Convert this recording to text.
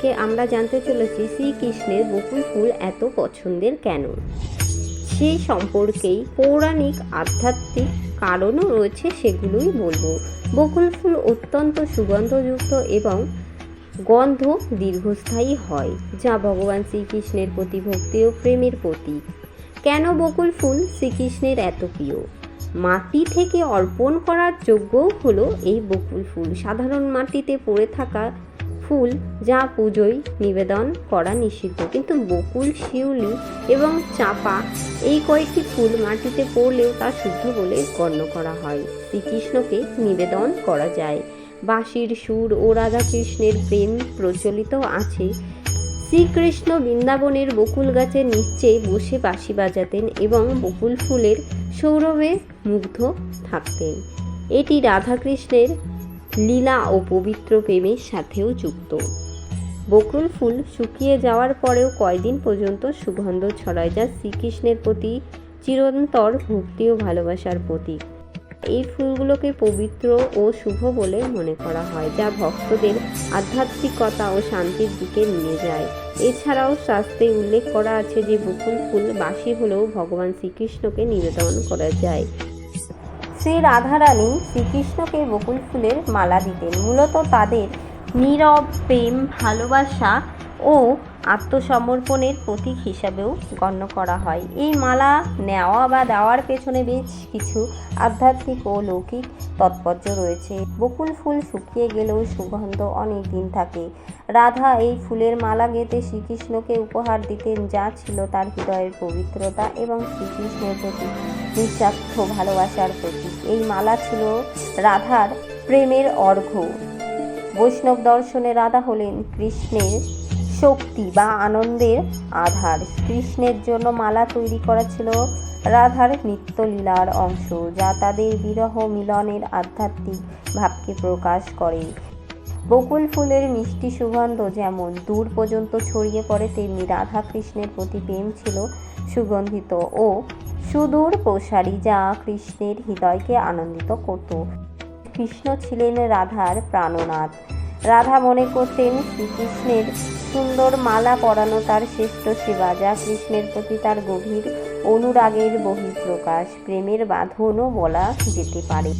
আজকে আমরা জানতে চলেছি শ্রীকৃষ্ণের বকুল ফুল এত পছন্দের কেন। সেই সম্পর্কেই পৌরাণিক আধ্যাত্মিক কারণও রয়েছে, সেগুলোই বলবো। বকুল ফুল অত্যন্ত সুগন্ধযুক্ত এবং গন্ধ দীর্ঘস্থায়ী হয়, যা ভগবান শ্রীকৃষ্ণের প্রতি ভক্তি ও প্রেমের প্রতীক। কেন বকুল ফুল শ্রীকৃষ্ণের এত প্রিয়? মাটি থেকে অর্পণ করার যোগ্যও হলো এই বকুল ফুল। সাধারণ মাটিতে পড়ে থাকা ফুল যা পুজোয় নিবেদন করা নিষিদ্ধ, কিন্তু বকুল, শিউলি এবং চাঁপা এই কয়েকটি ফুল মাটিতে পড়লেও তা শুদ্ধ বলে গণ্য করা হয়। শ্রীকৃষ্ণকে নিবেদন করা যায়। বাঁশির সুর ও রাধাকৃষ্ণের প্রেম প্রচলিত আছে। শ্রীকৃষ্ণ বৃন্দাবনের বকুল গাছের নিচে বসে বাঁশি বাজাতেন এবং বকুল ফুলের সৌরভে মুগ্ধ থাকতেন। এটি রাধাকৃষ্ণের লীলা ও পবিত্র প্রেমের সাথেও যুক্ত। বকুল ফুল শুকিয়ে যাওয়ার পরেও কয়েকদিন পর্যন্ত সুগন্ধ ছড়ায়, যা শ্রীকৃষ্ণের প্রতি চিরন্তর ভক্তি ও ভালোবাসার প্রতীক। এই ফুলগুলোকে পবিত্র ও শুভ বলে মনে করা হয়, যা ভক্তদের আধ্যাত্মিকতা ও শান্তির দিকে নিয়ে যায়। এছাড়াও শাস্ত্রে উল্লেখ করা আছে যে বকুল ফুল বাসি হলেও ভগবান শ্রীকৃষ্ণকে নিবেদন করা যায়। শ্রী রাধারানী শ্রীকৃষ্ণকে বকুল ফুলের মালা দিতেন, মূলত তাদের নীরব প্রেম, ভালোবাসা ও আত্মসমর্পণের প্রতীক হিসাবেও গণ্য করা হয়। এই মালা নেওয়া বা দেওয়ার পেছনে বেশ কিছু আধ্যাত্মিক ও লৌকিক তাৎপর্য রয়েছে। বকুল ফুল শুকিয়ে গেলেও সুগন্ধ অনেক দিন থাকে। রাধা এই ফুলের মালা গেঁথে শ্রীকৃষ্ণকে উপহার দিতেন, যা ছিল তার হৃদয়ের পবিত্রতা এবং শ্রীকৃষ্ণের প্রতি নিঃস্বার্থ ভালোবাসার প্রতীক। এই মালা ছিল রাধার প্রেমের অর্ঘ্য। বৈষ্ণব দর্শনে রাধা হলেন কৃষ্ণের শক্তি বা আনন্দের আধার। কৃষ্ণের জন্য মালা তৈরি করা ছিল রাধার নিত্যলীলার অংশ, যা তাদের বিরহ মিলনের আধ্যাত্মিক ভাবকে প্রকাশ করে। বকুল ফুলের মিষ্টি সুগন্ধ যেমন দূর পর্যন্ত ছড়িয়ে পড়ে, তেমনি রাধা কৃষ্ণের প্রতি প্রেম ছিল সুগন্ধিত ও সুদূর প্রসারী, যা কৃষ্ণের হৃদয়কে আনন্দিত করত। কৃষ্ণ ছিলেন রাধার প্রাণনাথ। রাধা মনে করতেন শ্রীকৃষ্ণের সুন্দর মালা পরানো তার শ্রেষ্ঠ সেবা, যা কৃষ্ণের প্রতি তার গভীর অনুরাগের বহিঃপ্রকাশ, প্রেমের বাঁধনও বলা যেতে পারে।